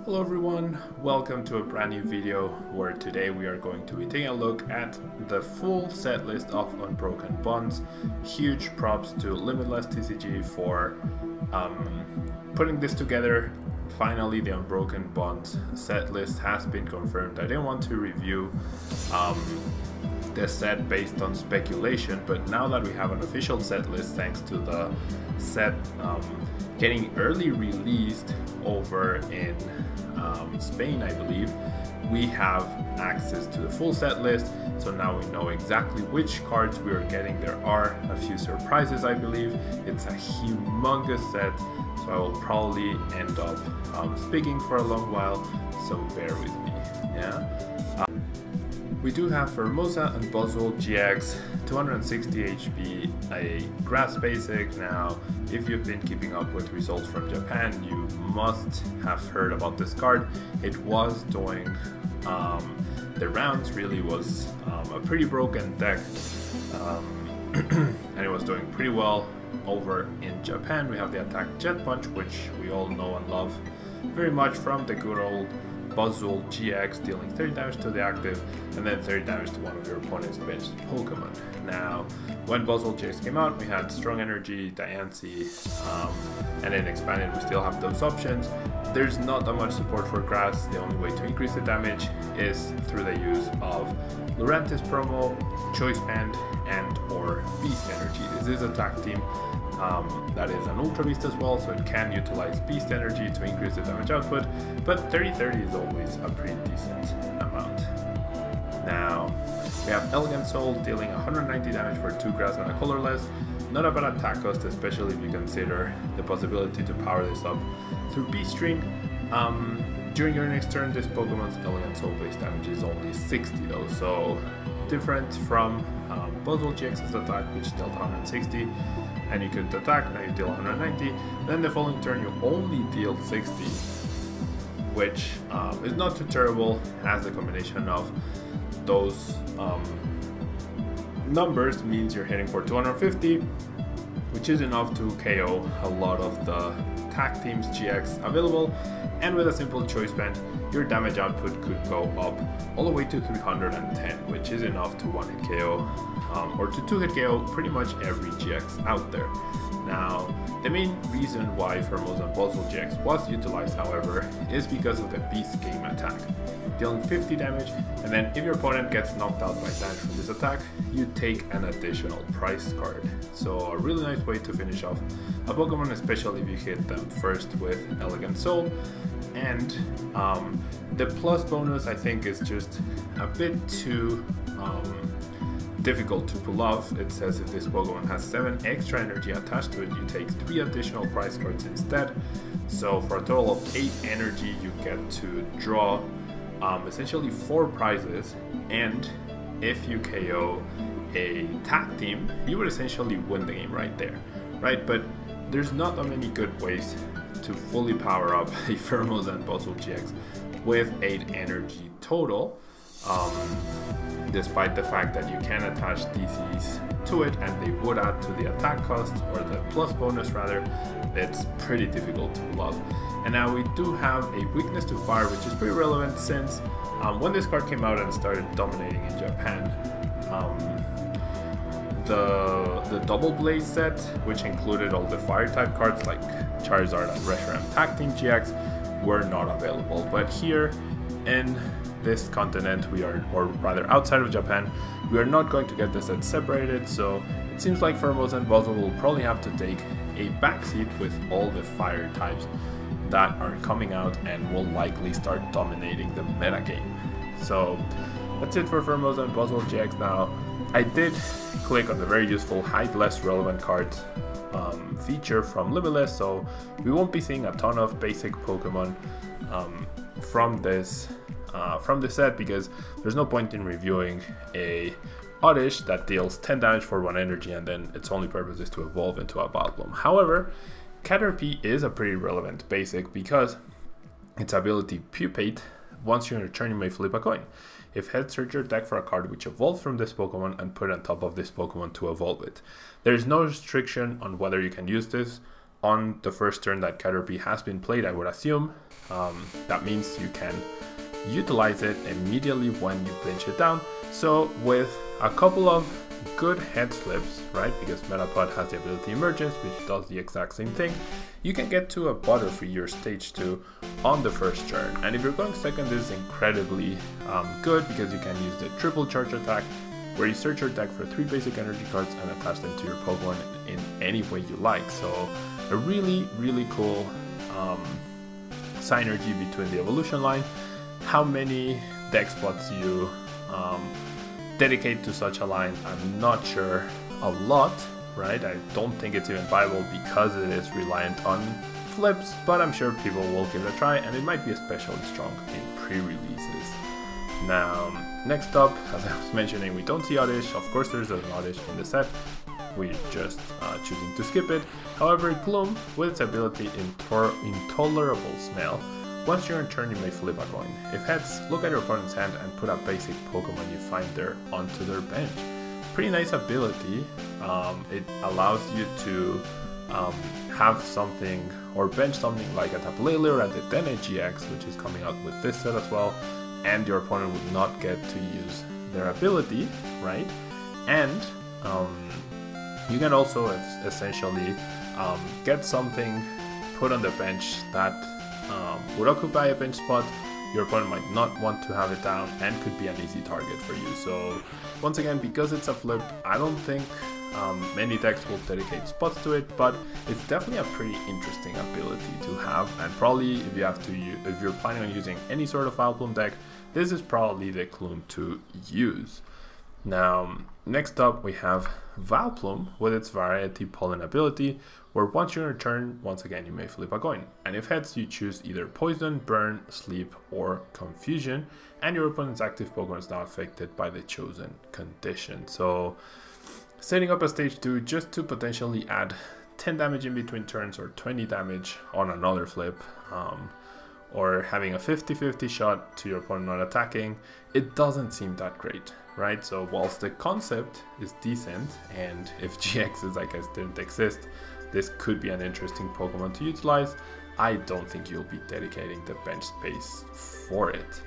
Hello everyone, welcome to a brand new video where today we are going to be taking a look at the full set list of Unbroken bonds. Huge props to Limitless TCG for putting this together. Finally, the Unbroken bonds set list has been confirmed. I didn't want to review the set based on speculation, but now that we have an official set list thanks to the set getting early released over in Spain, I believe, we have access to the full set list. So now we know exactly which cards we are getting. There are a few surprises, I believe. It's a humongous set, so I will probably end up speaking for a long while, so bear with me. We do have PHEROMOSA and BUZZWOLE GX, 260 HP, a grass basic. Now, if you've been keeping up with results from Japan, you must have heard about this card. It was doing the rounds, really was a pretty broken deck, and it was doing pretty well over in Japan. We have the attack Jet Punch, which we all know and love very much from the good old BUZZWOLE GX, dealing 30 damage to the active and then 30 damage to one of your opponent's benched Pokemon. Now, when BUZZWOLE GX came out, we had Strong Energy, Diancie, and then expanded, we still have those options. There's not that much support for grass. The only way to increase the damage is through the use of Lurantis promo, Choice Band, and or Beast Energy. This is a tag team that is an Ultra Beast as well, so it can utilize Beast Energy to increase the damage output, but 30-30 is always a pretty decent amount. Now, we have Elegant Soul dealing 190 damage for 2 grass and a colorless. Not a bad attack cost, especially if you consider the possibility to power this up through Beast String. During your next turn, this Pokemon's Elegant Soul base damage is only 60 though, so different from BUZZWOLE GX's attack, which dealt 160. And you could attack, now you deal 190, then the following turn you only deal 60, which is not too terrible, as the combination of those numbers means you're hitting for 250, which is enough to KO a lot of the tag teams GX available. And with a simple choice band, your damage output could go up all the way to 310, which is enough to 1-hit KO or to 2-hit KO pretty much every GX out there. Now, the main reason why PHEROMOSA and BUZZWOLE GX was utilized, however, is because of the Beast Game attack, dealing 50 damage, and then if your opponent gets knocked out by damage from this attack, you take an additional prize card. So a really nice way to finish off a Pokemon, especially if you hit them first with Elegant Soul. And the plus bonus, I think, is just a bit too difficult to pull off. It says if this Pokemon has 7 extra energy attached to it, you take 3 additional prize cards instead. So for a total of 8 energy, you get to draw essentially 4 prizes, and if you KO a tag team, you would essentially win the game right there, right? But there's not that many good ways to fully power up a PHEROMOSA and BUZZWOLE GX with 8 energy total, despite the fact that you can attach DCs to it and they would add to the attack cost, or the plus bonus rather. It's pretty difficult to pull off. And now we do have a weakness to fire, which is pretty relevant since when this card came out and started dominating in Japan, the Double Blaze set, which included all the fire type cards like Charizard and Reshiram Tag Team GX, were not available. But here in this continent, we are, or rather outside of Japan, we are not going to get the set separated, so it seems like PHEROMOSA and BUZZWOLE will probably have to take a backseat with all the fire types that are coming out and will likely start dominating the meta game. So that's it for PHEROMOSA and BUZZWOLE GX. Now, I did click on the very useful hide less relevant cards feature from Limitless, so we won't be seeing a ton of basic Pokemon from this set, because there's no point in reviewing a Oddish that deals 10 damage for 1 energy and then its only purpose is to evolve into a Vileplume. However, Caterpie is a pretty relevant basic because its ability Pupate, once you're in your turn you may flip a coin. If head, search your deck for a card which evolved from this Pokemon and put it on top of this Pokemon to evolve it. There is no restriction on whether you can use this on the first turn that Caterpie has been played, I would assume. That means you can utilize it immediately when you pinch it down. So with a couple of good head flips, right, because Metapod has the ability Emergence, which does the exact same thing, you can get to a butter for your stage 2 on the first turn. And if you're going second, this is incredibly good because you can use the triple charge attack, where you search your deck for 3 basic energy cards and attach them to your Pokemon in any way you like. So a really cool synergy between the evolution line. How many deck spots you dedicate to such a line, I'm not sure. A lot, right? I don't think it's even viable because it is reliant on flips, but I'm sure people will give it a try, and it might be especially strong in pre-releases. Now, next up, as I was mentioning, we don't see Oddish. Of course there's an Oddish in the set, we're just choosing to skip it. However, Gloom, with its ability Intolerable Smell, once you're in turn, you may flip a coin. If heads, look at your opponent's hand and put a basic Pokemon you find there onto their bench. Pretty nice ability. It allows you to have something or bench something like a Tablemon or a Dedenne GX, which is coming out with this set as well, and your opponent would not get to use their ability, right? And you can also essentially get something put on the bench that would occupy a bench spot. Your opponent might not want to have it down and could be an easy target for you. So once again, because it's a flip, I don't think many decks will dedicate spots to it, but it's definitely a pretty interesting ability to have. And probably if you're planning on using any sort of Vileplume deck, this is probably the Gloom to use. Now, next up we have Vileplume with its Variety Pollen ability, where once you're in turn, once again you may flip a coin. And if heads, you choose either Poison, Burn, Sleep, or Confusion, and your opponent's active Pokemon is now affected by the chosen condition. So, setting up a stage 2 just to potentially add 10 damage in between turns or 20 damage on another flip, or having a 50-50 shot to your opponent not attacking, it doesn't seem that great, right? So whilst the concept is decent, and if GXs, I guess, didn't exist, this could be an interesting Pokemon to utilize, I don't think you'll be dedicating the bench space for it.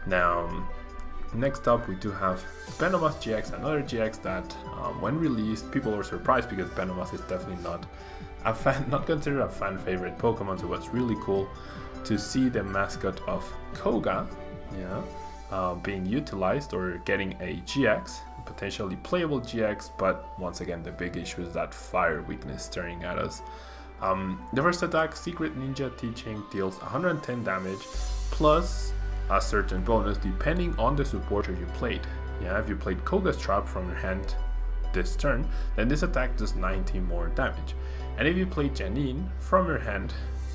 Now, next up we do have Venomoth GX, another GX that when released, people were surprised because Venomoth is definitely not considered a fan favorite Pokemon, so it was really cool to see the mascot of Koga, being utilized or getting a GX, potentially playable GX, but once again the big issue is that fire weakness staring at us. The first attack, Secret Ninja Teaching, deals 110 damage plus a certain bonus depending on the supporter you played. If you played Koga's Trap from your hand this turn, then this attack does 90 more damage. And if you played Janine from your hand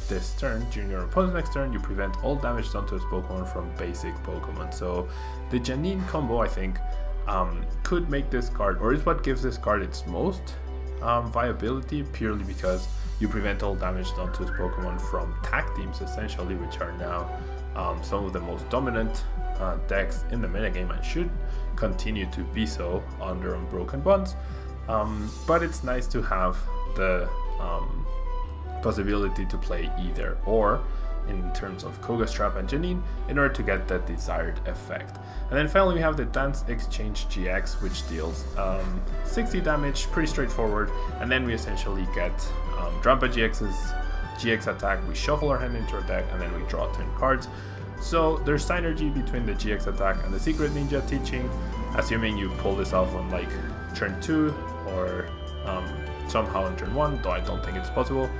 this turn, during your opponent's next turn, you prevent all damage done to his Pokemon from basic Pokemon. So the Janine combo, I think, could make this card, or is what gives this card its most viability, purely because you prevent all damage done to his Pokemon from tag teams, essentially, which are now some of the most dominant decks in the metagame and should continue to be so under Unbroken Bonds. But it's nice to have the possibility to play either or in terms of Koga's Trap and Janine in order to get that desired effect. And then finally we have the Dance Exchange GX, which deals 60 damage, pretty straightforward, and then we essentially get Drampa GX's GX attack, we shuffle our hand into our deck, and then we draw 10 cards. So there's synergy between the GX attack and the Secret Ninja Teaching, assuming you pull this off on like turn 2 or somehow on turn 1, though I don't think it's possible.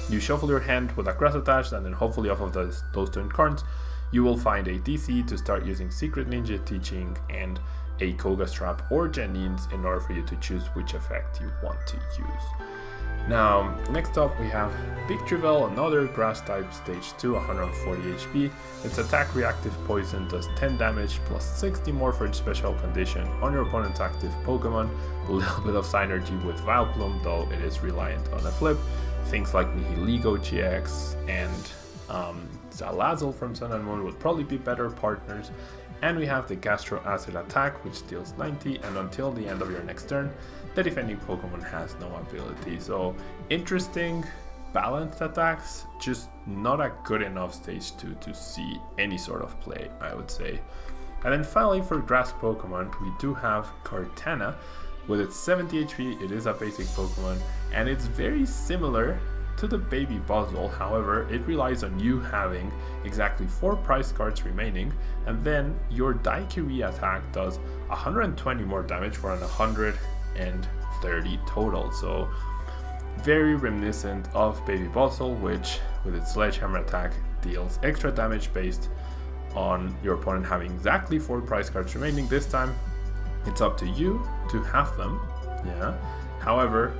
You shuffle your hand with a grass attached, and then hopefully off of those 10 cards you will find a DC to start using Secret Ninja Teaching and a Koga's Trap or Janine's in order for you to choose which effect you want to use. Now, next up we have Victreebel, another grass type, stage 2, 140 HP. Its attack reactive poison does 10 damage plus 60 more for its special condition on your opponent's active Pokemon. A little bit of synergy with Vileplume, though it is reliant on a flip. Things like Nihiligo GX and Salazzle from Sun and Moon would probably be better partners. And we have the Gastro Acid attack, which deals 90, and until the end of your next turn, the defending Pokemon has no ability. So interesting balanced attacks, just not a good enough stage 2 to see any sort of play, I would say. And then finally for grass Pokemon, we do have Kartana. With its 70 HP, it is a basic Pokemon, and it's very similar to the baby Buzzwole. However, it relies on you having exactly 4 prize cards remaining, and then your Daikiri attack does 120 more damage for an 130 total. So very reminiscent of baby Buzzwole, which with its sledgehammer attack deals extra damage based on your opponent having exactly 4 prize cards remaining. This time it's up to you to have them. However,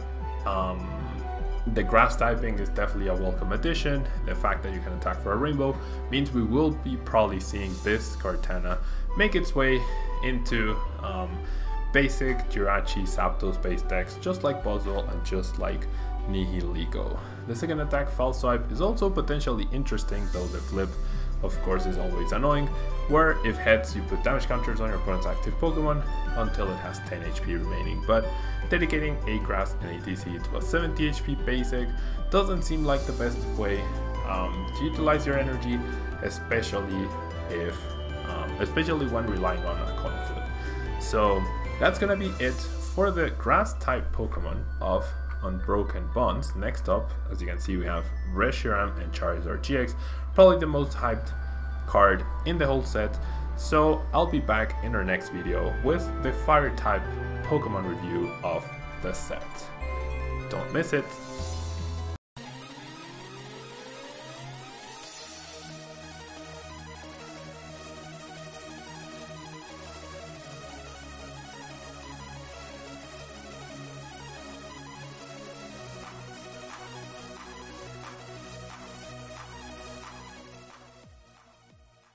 the grass typing is definitely a welcome addition. The fact that you can attack for a rainbow means we will be probably seeing this Kartana make its way into basic Jirachi Zapdos based decks, just like Buzzwole and just like Nihilego. The second attack, False Swipe, is also potentially interesting, though the flip of course is always annoying, where if heads you put damage counters on your opponent's active Pokemon until it has 10 HP remaining, but dedicating a grass and ATC to a 70 HP basic doesn't seem like the best way to utilize your energy, especially when relying on a coin flip. So that's gonna be it for the grass type Pokemon of Unbroken Bonds. Next up, as you can see, we have Reshiram and Charizard GX, probably the most hyped card in the whole set. So I'll be back in our next video with the fire type Pokemon review of the set. Don't miss it.